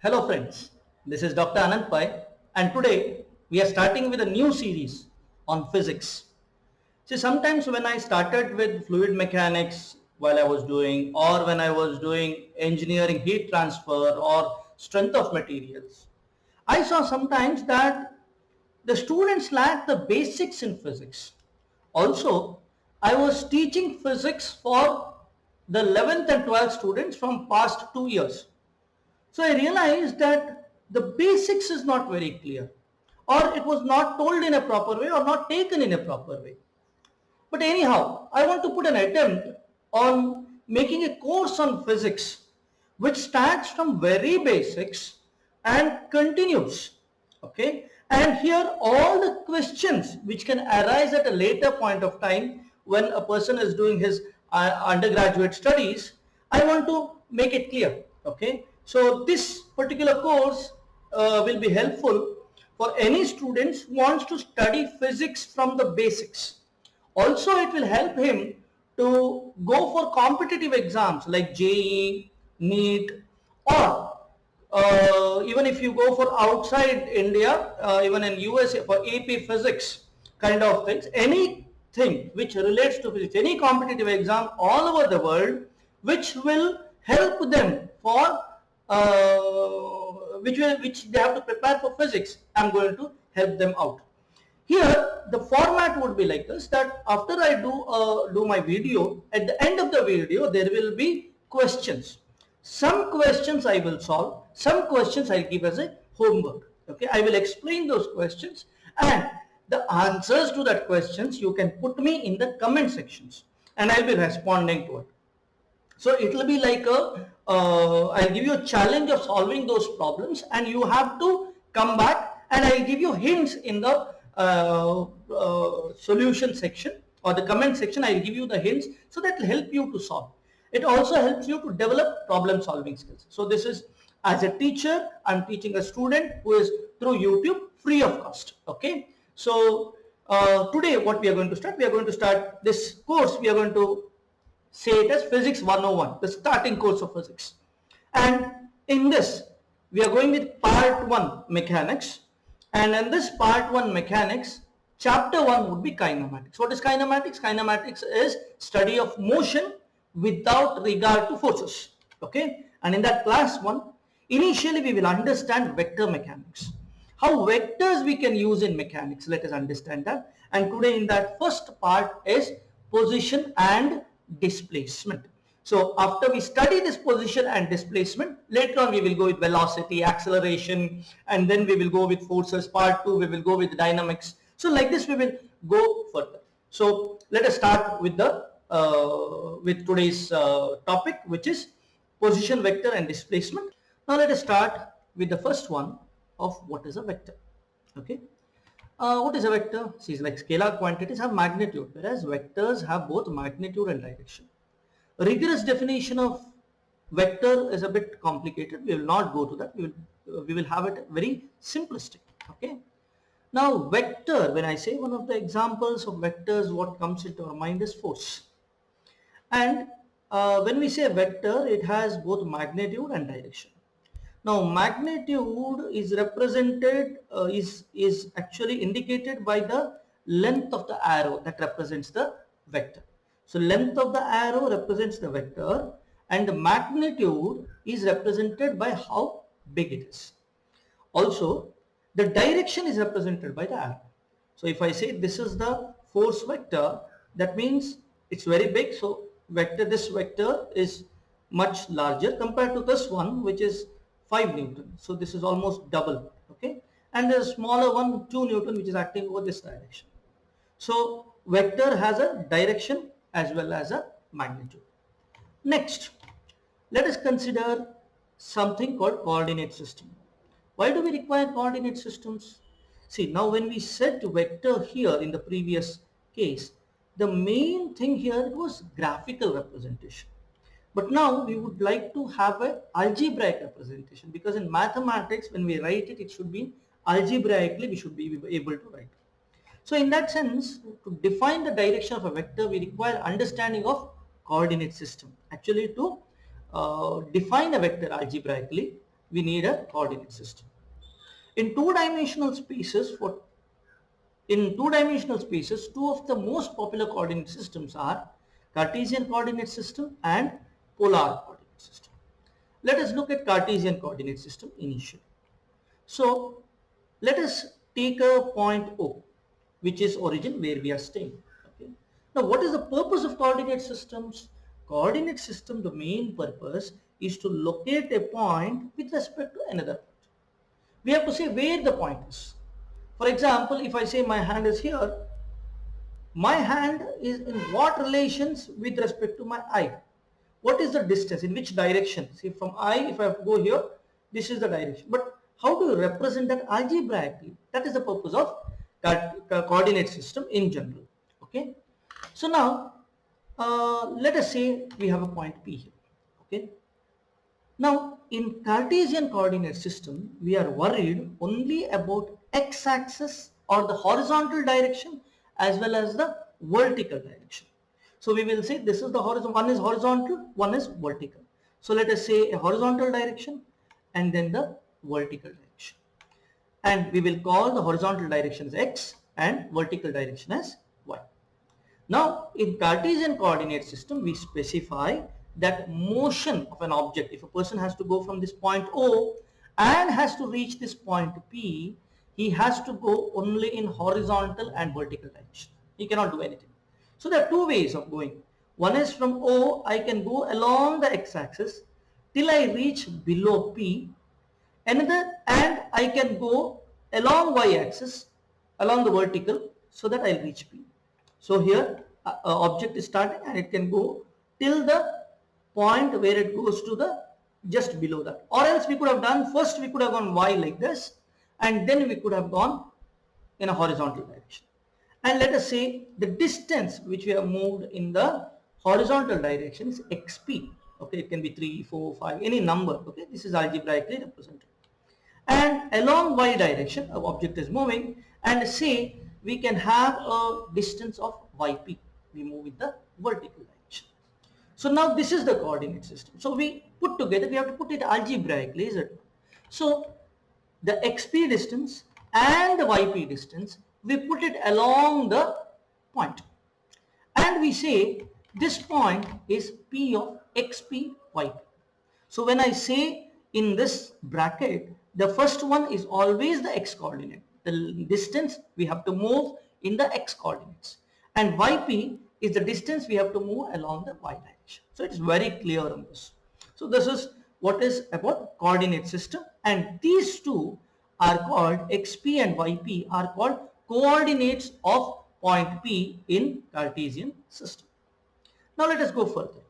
Hello friends, this is Dr. Anand Pai and today we are starting with a new series on physics. See, sometimes when I started with fluid mechanics while I was doing or when I was doing engineering heat transfer or strength of materials, I saw sometimes that the students lack the basics in physics. Also, I was teaching physics for the 11th and 12th students from past 2 years. So I realized that the basics is not very clear, or it was not told in a proper way or not taken in a proper way. But anyhow, I want to put an attempt on making a course on physics which starts from very basics and continues. Okay, and here all the questions which can arise at a later point of time when a person is doing his undergraduate studies, I want to make it clear. Okay, so this particular course will be helpful for any students who wants to study physics from the basics. Also, it will help him to go for competitive exams like JEE, NEET, or even if you go for outside India, even in USA for AP Physics kind of things, anything which relates to physics, any competitive exam all over the world, which will help them for which they have to prepare for physics. I'm going to help them out. Here the format would be like this, that after I do my video, at the end of the video there will be questions. Some questions I will solve, some questions I'll give as a homework. Okay, I will explain those questions and the answers to that questions you can put me in the comment sections and I'll be responding to it. So it will be like I'll give you a challenge of solving those problems and you have to come back and I'll give you hints in the solution section or the comment section. I'll give you the hints so that will help you to solve. It also helps you to develop problem solving skills. So this is, as a teacher, I'm teaching a student who is through YouTube free of cost. Okay. So today what we are going to start this course, we are going to say it as Physics 101, the starting course of physics. And in this, we are going with part 1 mechanics. And in this part 1 mechanics, chapter 1 would be kinematics. What is kinematics? Kinematics is study of motion without regard to forces. Okay. And in that class 1, initially we will understand vector mechanics. How vectors we can use in mechanics, let us understand that. And today in that first part is position and displacement. So after we study this position and displacement, later on we will go with velocity, acceleration, and then we will go with forces. Part 2 we will go with dynamics. So like this we will go further. So let us start with the with today's topic, which is position, vector and displacement. Now let us start with the first one of what is a vector. Okay. What is a vector? See, like scalar quantities have magnitude, whereas vectors have both magnitude and direction. A rigorous definition of vector is a bit complicated. We will not go to that. We will have it very simplistic. Okay. Now, vector, when I say one of the examples of vectors, what comes into our mind is force. And when we say vector, it has both magnitude and direction. Now magnitude is represented is actually indicated by the length of the arrow that represents the vector. So length of the arrow represents the vector and the magnitude is represented by how big it is. Also the direction is represented by the arrow. So if I say this is the force vector, that means it's very big. So this vector is much larger compared to this one, which is 5 Newton. So this is almost double. Okay. And the smaller one, 2 Newton, which is acting over this direction. So vector has a direction as well as a magnitude. Next, let us consider something called coordinate system. Why do we require coordinate systems? See, now when we set vector here in the previous case, the main thing here was graphical representation. But now we would like to have an algebraic representation, because in mathematics when we write it, it should be algebraically we should be able to write. So in that sense, to define the direction of a vector, we require understanding of coordinate system. Actually to define a vector algebraically, we need a coordinate system. In two-dimensional spaces, two of the most popular coordinate systems are Cartesian coordinate system and polar coordinate system. Let us look at Cartesian coordinate system initially. So let us take a point O, which is origin where we are staying. Okay. Now what is the purpose of coordinate systems? Coordinate system, the main purpose is to locate a point with respect to another point. We have to say where the point is. For example, if I say my hand is here, my hand is in what relations with respect to my eye? What is the distance? In which direction? See, from eye, if I have to go here, this is the direction. But how do you represent that algebraically? That is the purpose of coordinate system in general. Okay. So now, let us say we have a point P here. Okay. Now, in Cartesian coordinate system, we are worried only about x-axis or the horizontal direction as well as the vertical direction. So we will say this is the horizontal, one is horizontal, one is vertical. So let us say a horizontal direction and then the vertical direction. And we will call the horizontal direction as x and vertical direction as y. Now, in Cartesian coordinate system, we specify that motion of an object, if a person has to go from this point O and has to reach this point P, he has to go only in horizontal and vertical direction. He cannot do anything. So there are two ways of going. One is from O, I can go along the x-axis till I reach below P. Another, and I can go along y-axis, along the vertical, so that I'll reach P. So here object is starting and it can go till the point where it goes to the just below that. Or else we could have done, first we could have gone y like this and then we could have gone in a horizontal direction. And let us say the distance which we have moved in the horizontal direction is xp. Okay, it can be 3, 4, 5, any number. Okay, this is algebraically represented. And along y direction, our object is moving, and say we can have a distance of yp. We move in the vertical direction. So now this is the coordinate system. So we put together, we have to put it algebraically, is it? So the xp distance and the yp distance, we put it along the point. And we say this point is p of xp yp. So when I say in this bracket, the first one is always the x coordinate. The distance we have to move in the x coordinates. And yp is the distance we have to move along the y direction. So it is very clear on this. So this is what is about coordinate system, and these two are called xp and yp are called coordinates of point P in Cartesian system. Now let us go further.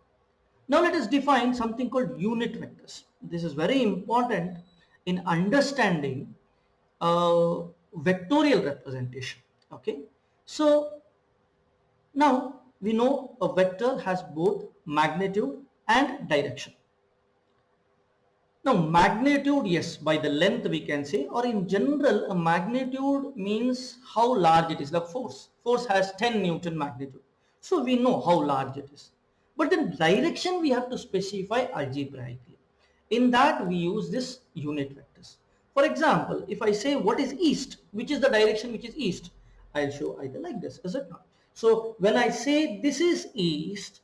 Now let us define something called unit vectors. This is very important in understanding vectorial representation. Okay, so now we know a vector has both magnitude and direction. Now magnitude, yes, by the length we can say, or in general a magnitude means how large it is, like force. Force has 10 Newton magnitude. So we know how large it is. But in direction we have to specify algebraically. In that we use this unit vectors. For example, if I say what is east, which is the direction which is east, I'll show either like this, is it not? So when I say this is east,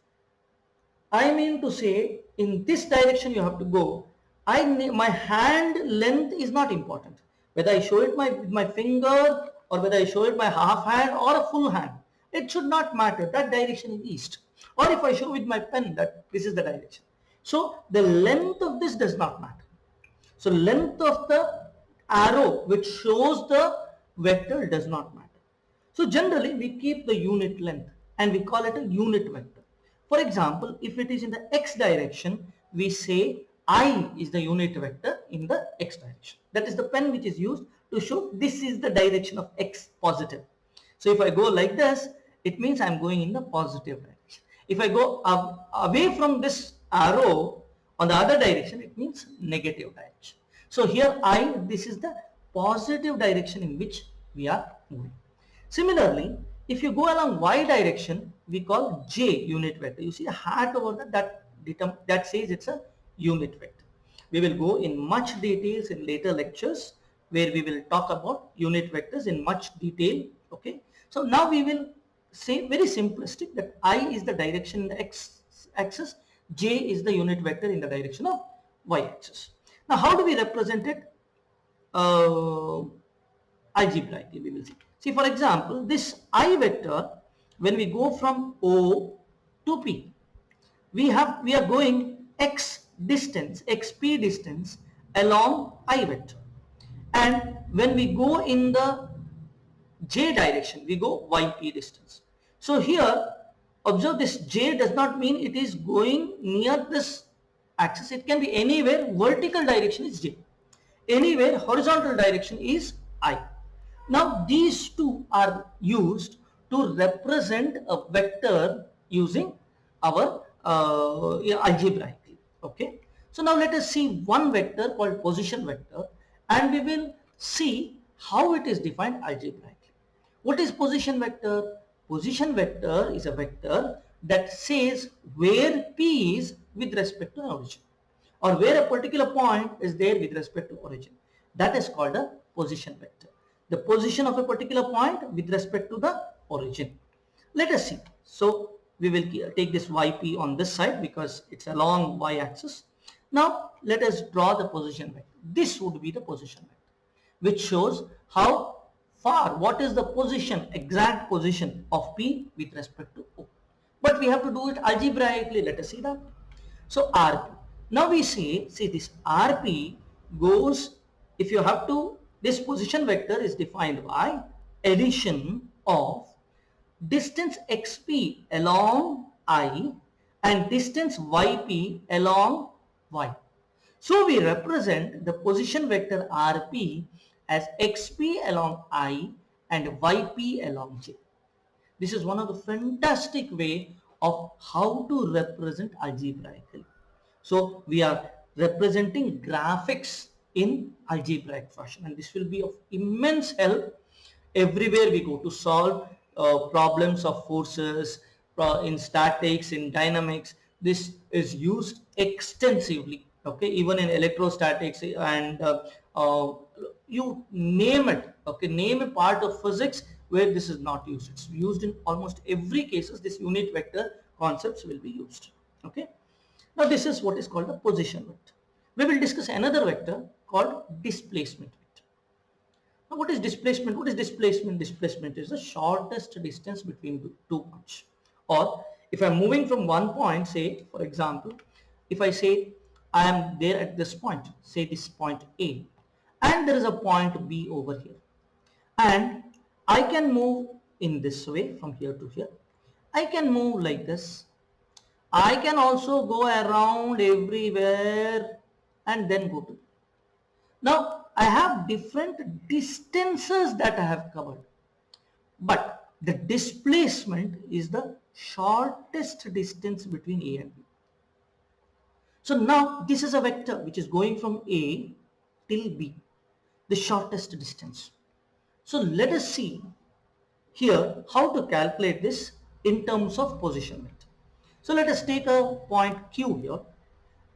I mean to say in this direction you have to go. My hand length is not important. Whether I show it with my finger or whether I show it my half hand or a full hand, it should not matter. That direction is east. Or if I show with my pen that this is the direction. So the length of this does not matter. So length of the arrow which shows the vector does not matter. So generally we keep the unit length and we call it a unit vector. For example, if it is in the x direction, we say I is the unit vector in the x direction. That is the pen which is used to show this is the direction of x, positive. So if I go like this, it means I am going in the positive direction. If I go away from this arrow on the other direction, it means negative direction. So here this is the positive direction in which we are moving. Similarly, if you go along y direction, we call j unit vector. You see a hat over that says it's a unit vector. We will go in much details in later lectures where we will talk about unit vectors in much detail. Okay. So now we will say very simplistic that I is the direction in the x axis, j is the unit vector in the direction of y axis. Now how do we represent it? Algebraically we will see. See, for example, this I vector, when we go from O to P, we are going x distance, xp distance along I vector, and when we go in the j direction, we go yp distance. So here, observe, this j does not mean it is going near this axis. It can be anywhere. Vertical direction is j, anywhere horizontal direction is I. Now these two are used to represent a vector using our algebraically. Okay. So now let us see one vector called position vector, and we will see how it is defined algebraically. What is position vector? Position vector is a vector that says where P is with respect to an origin, or where a particular point is there with respect to origin. That is called a position vector. The position of a particular point with respect to the origin. Let us see. So we will take this yp on this side because it's along y-axis. Now let us draw the position vector. This would be the position vector, which shows how far, what is the position, exact position of P with respect to O. But we have to do it algebraically. Let us see that. So RP. Now we see this RP goes, if you have to, this position vector is defined by addition of distance xp along I and distance yp along y. So we represent the position vector RP as xp along I and yp along j. This is one of the fantastic way of how to represent algebraically. So we are representing graphics in algebraic fashion, and this will be of immense help everywhere we go to solve problems of forces in statics, in dynamics. This is used extensively. Okay, even in electrostatics and you name it. Okay, name a part of physics where this is not used. It's used in almost every cases. This unit vector concepts will be used. Okay. Now this is what is called the position vector. We will discuss another vector called displacement vector. Now what is displacement? What is displacement? Displacement is the shortest distance between two points. Or if I am moving from one point, say for example, if I say I am there at this point, say this point A, and there is a point B over here, and I can move in this way from here to here. I can move like this. I can also go around everywhere and then go to. Now I have different distances that I have covered, but the displacement is the shortest distance between A and B. So now this is a vector which is going from A till B, the shortest distance. So let us see here how to calculate this in terms of position vector. So let us take a point Q here,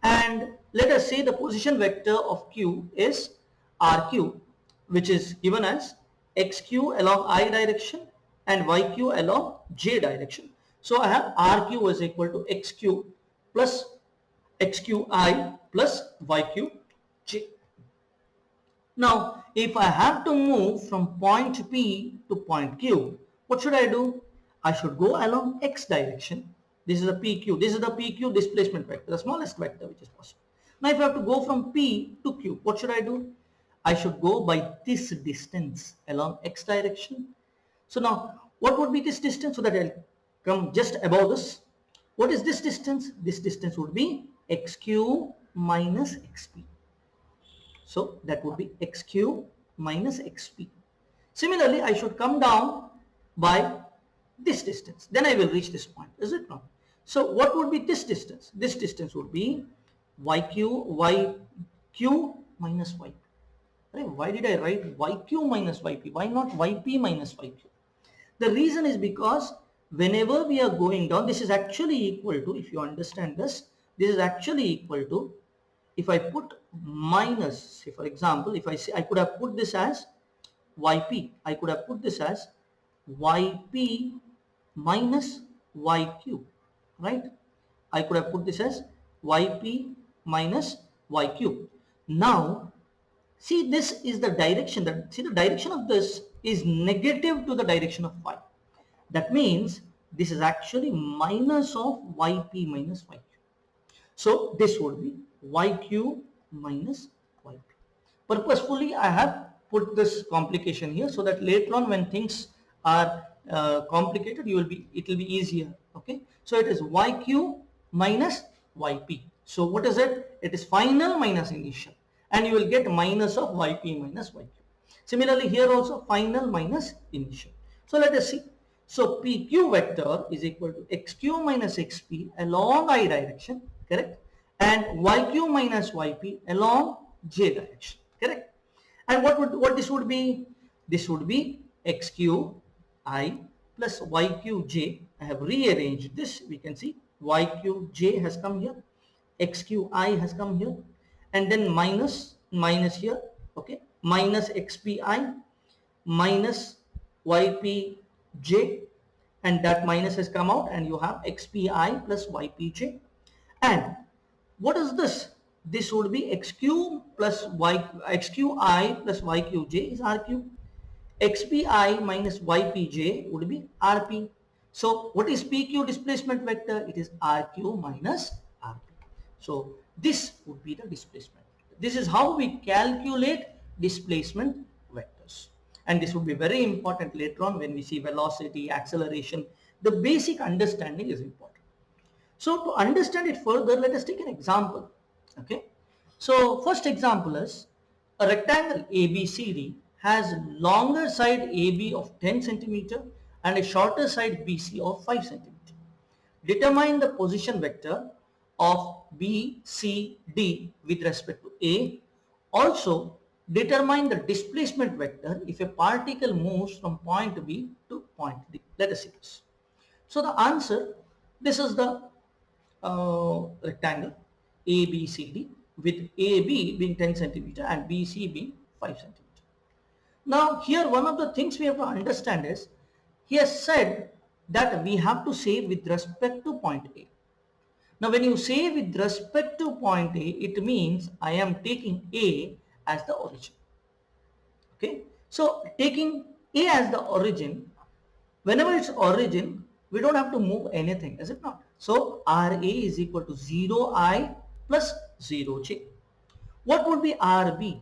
and let us say the position vector of Q is RQ, which is given as XQ along I direction and YQ along J direction. So I have RQ is equal to XQ plus XQI plus YQJ. Now, if I have to move from point P to point Q, what should I do? I should go along X direction. This is the PQ. This is the PQ displacement vector, the smallest vector which is possible. Now, if I have to go from P to Q, what should I do? I should go by this distance along X direction. So now, what would be this distance? So that I'll come just above this. What is this distance? This distance would be XQ minus XP. So that would be XQ minus XP. Similarly, I should come down by this distance. Then I will reach this point. Is it not? So what would be this distance? This distance would be YQ minus YP. Why did I write YQ minus YP? Why not YP minus YQ? The reason is because whenever we are going down, this is actually equal to, if you understand this, this is actually equal to if I put minus, say for example, if I say I could have put this as yp, I could have put this as yp minus yq, right? I could have put this as yp minus yq. Now see, this is the direction that, see, the direction of this is negative to the direction of y. That means this is actually minus of yp minus yq. So this would be yq minus yp. Purposefully I have put this complication here so that later on when things are complicated, it will be easier. Okay, so it is yq minus yp. So what is it? It is final minus initial, and you will get minus of yp minus yq. Similarly here also final minus initial. So let us see. So PQ vector is equal to XQ minus XP along I direction, correct? And YQ minus YP along J direction, correct? And what this would be? This would be XQI plus YQJ. I have rearranged this. We can see YQJ has come here, XQI has come here, and then minus here, okay? Minus XPI minus YPJ, and that minus has come out and you have XPI plus YPJ. And what is this? This would be XQ plus XQI plus YQJ is RQ. XPI minus YPJ would be RP. So what is PQ displacement vector? It is RQ minus RP. So this would be the displacement. This is how we calculate displacement vectors. And this would be very important later on when we see velocity, acceleration. The basic understanding is important. So to understand it further, let us take an example. Okay. So first example is a rectangle ABCD has longer side AB of 10 centimeter and a shorter side BC of 5 centimeter. Determine the position vector of BCD with respect to A. Also determine the displacement vector if a particle moves from point B to point D. Let us see this. So the answer, this is the rectangle ABCD with AB being 10 centimeter and BC being 5 centimeter. Now here one of the things we have to understand is, he has said that we have to say with respect to point A. Now when you say with respect to point A, it means I am taking A as the origin. Okay, so taking A as the origin, whenever it's origin, we don't have to move anything, is it not? So RA is equal to 0I plus 0J. What would be RB?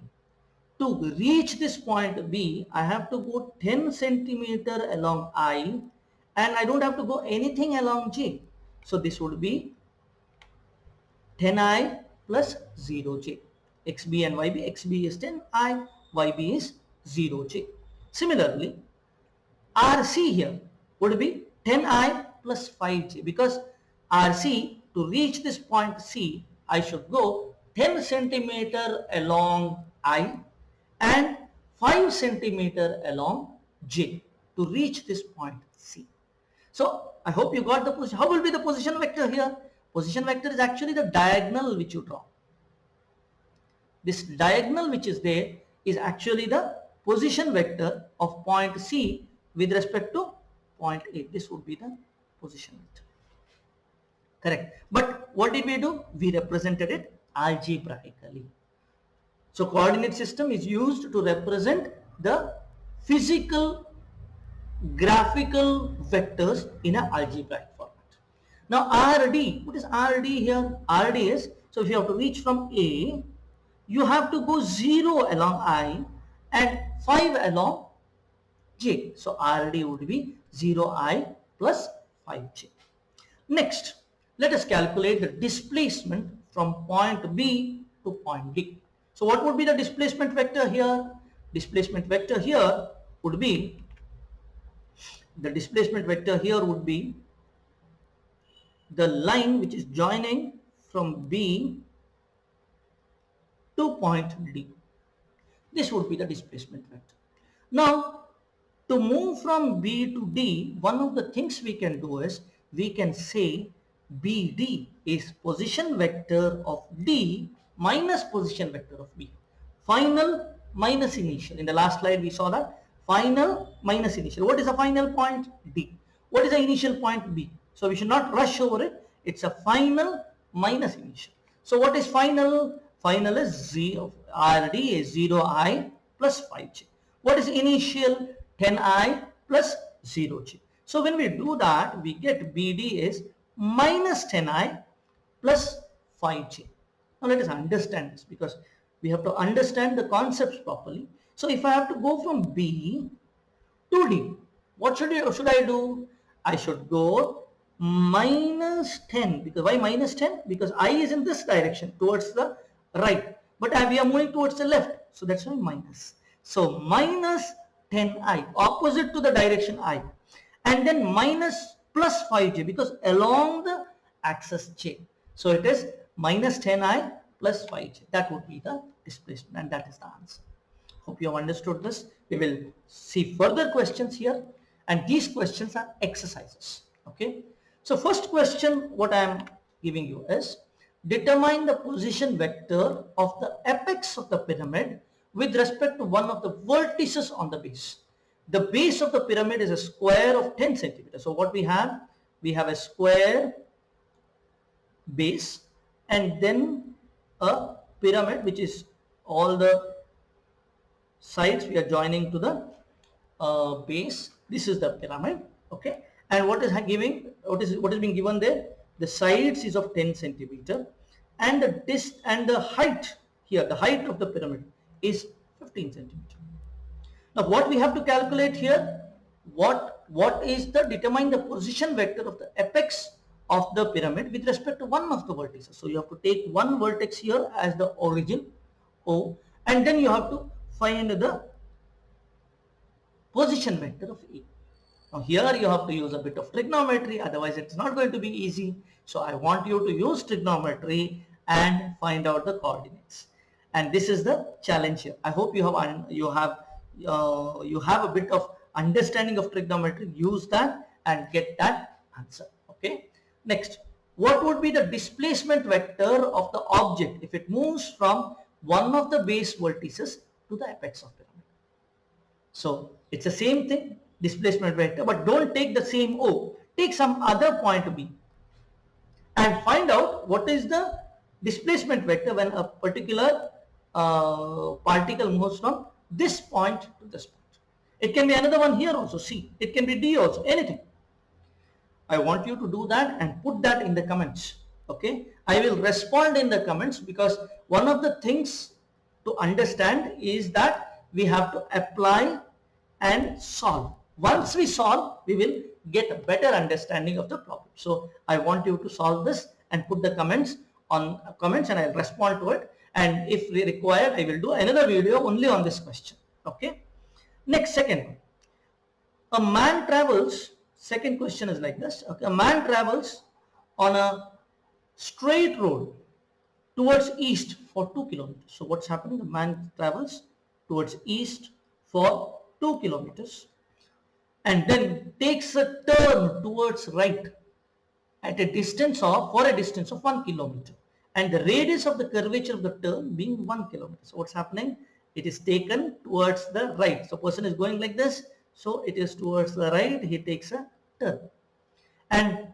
To reach this point B, I have to go 10 centimeter along I, and I don't have to go anything along J. So this would be 10I plus 0J. XB and YB, XB is 10I, YB is 0J. Similarly, RC here would be 10I plus 5J, because RC, to reach this point C, I should go 10 centimeter along I and 5 centimeter along J to reach this point C. So I hope you got the position. How will be the position vector here? Position vector is actually the diagonal which you draw. This diagonal which is there is actually the position vector of point C with respect to point A. This would be the position vector. Correct. But what did we do? We represented it algebraically. So coordinate system is used to represent the physical graphical vectors in an algebraic format. Now RD, what is RD here? RD is, so if you have to reach from A, you have to go 0 along I and 5 along J. So RD would be 0I plus 5J. Next, let us calculate the displacement from point B to point D. So what would be the displacement vector here? Displacement vector here would be, the displacement vector here would be the line which is joining from B to point D. This would be the displacement vector. Now, to move from B to D, one of the things we can do is, we can say BD is position vector of D minus position vector of B. Final minus initial. In the last slide we saw that final minus initial. What is the final point? D. What is the initial point? B. So we should not rush over it. It's a final minus initial. So what is final? Final is 0. RD is 0I plus 5J. What is initial? 10I plus 0J. So when we do that, we get BD is minus 10I plus 5J. Now let us understand this, because we have to understand the concepts properly. So if I have to go from B to D, what should I do? I should go minus 10. Because why minus 10? Because I is in this direction towards the right, but we are moving towards the left, so that's why minus. So minus 10I, opposite to the direction I, and then minus plus 5J, because along the axis J. So it is minus 10I plus 5J. That would be the displacement, and that is the answer. Hope you have understood this. We will see further questions here, and these questions are exercises. Okay. So first question what I am giving you is, determine the position vector of the apex of the pyramid with respect to one of the vertices on the base. The base of the pyramid is a square of 10 centimeters. So what we have a square base and then a pyramid which is all the sides we are joining to the base. This is the pyramid. Okay. And what is being given there? The sides is of 10 centimeter and the height here, the height of the pyramid is 15 centimeter. Now what we have to calculate here, what is the determine the position vector of the apex of the pyramid with respect to one of the vertices. So you have to take one vertex here as the origin O, and then you have to find the position vector of A. Now here you have to use a bit of trigonometry, otherwise it's not going to be easy. So I want you to use trigonometry and find out the coordinates. And this is the challenge here. I hope you have a bit of understanding of trigonometry. Use that and get that answer. Okay. Next, what would be the displacement vector of the object if it moves from one of the base vertices to the apex of pyramid? So it's the same thing, displacement vector, but don't take the same O. Take some other point B and find out what is the displacement vector when a particular particle moves from this point to this point. It can be another one here also, C. It can be D also, anything. I want you to do that and put that in the comments. Okay. I will respond in the comments, because one of the things to understand is that we have to apply and solve. Once we solve, we will get a better understanding of the problem. So I want you to solve this and put the comments and I'll respond to it. And if required, I will do another video only on this question. Okay. Next, second one. A man travels, second question is like this. Okay. A man travels on a straight road towards east for 2 kilometers. So what's happening? The man travels towards east for 2 kilometers and then takes a turn towards right at a distance of 1 kilometer, and the radius of the curvature of the turn being 1 kilometer. So what's happening? It is taken towards the right. So person is going like this, so it is towards the right, he takes a turn. And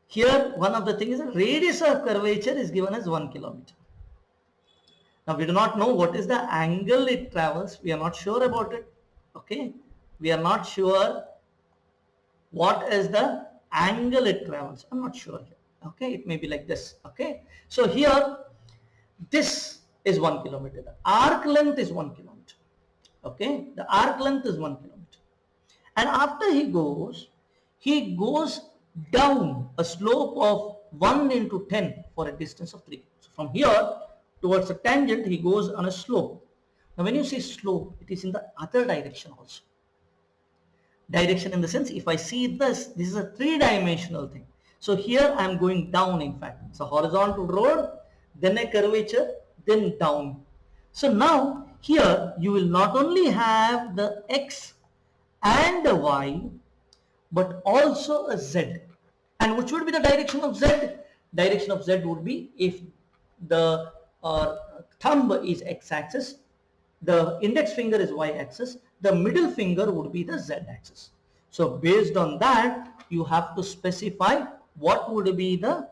here one of the things is the radius of curvature is given as 1 kilometer. Now we do not know what is the angle it travels. We are not sure about it. Okay. We are not sure what is the angle it travels. I'm not sure here. Okay. It may be like this. Okay. So here this is 1 kilometer. The arc length is 1 kilometer. Okay. The arc length is 1 kilometer. And after he goes down a slope of 1 into 10 for a distance of 3. So from here towards the tangent, he goes on a slope. Now when you say slope, it is in the other direction also. Direction in the sense, if I see this is a 3-dimensional thing. So here I am going down, in fact. It's a horizontal road, then a curvature, then down. So now here you will not only have the X and the Y, but also a Z. And which would be the direction of Z? Direction of Z would be if the thumb is x-axis, the index finger is y-axis, the middle finger would be the z-axis. So based on that, you have to specify what would be the,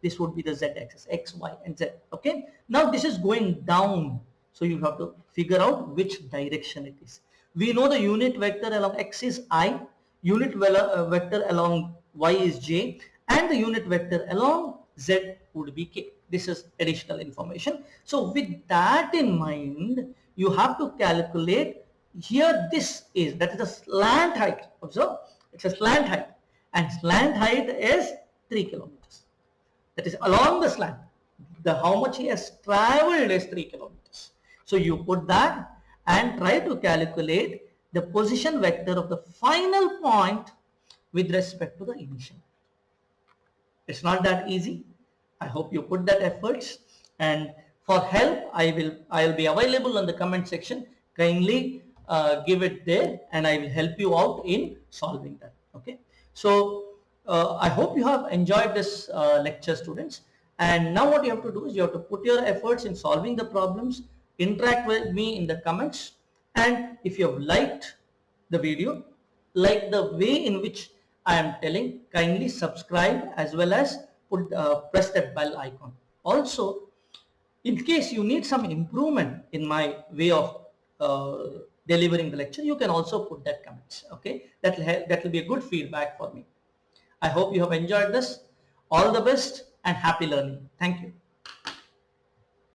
this would be the z-axis, x, y and z. Okay, now this is going down, so you have to figure out which direction it is. We know the unit vector along x is I, unit vector along y is j, and the unit vector along z would be k. This is additional information. So with that in mind, you have to calculate here, this is, that is the slant height. Observe, it's a slant height, and slant height is 3 kilometers. That is along the slant. The how much he has traveled is 3 kilometers. So you put that and try to calculate the position vector of the final point with respect to the initial. It's not that easy. I hope you put that efforts, and for help I'll be available in the comment section. Kindly give it there and I will help you out in solving that. Okay, so I hope you have enjoyed this lecture, students, and now what you have to do is you have to put your efforts in solving the problems, interact with me in the comments, and if you have liked the video, like the way in which I am telling, kindly subscribe as well as press that bell icon. Also, in case you need some improvement in my way of delivering the lecture, you can also put that comments. Okay, that will be a good feedback for me. I hope you have enjoyed this. All the best and happy learning. Thank you.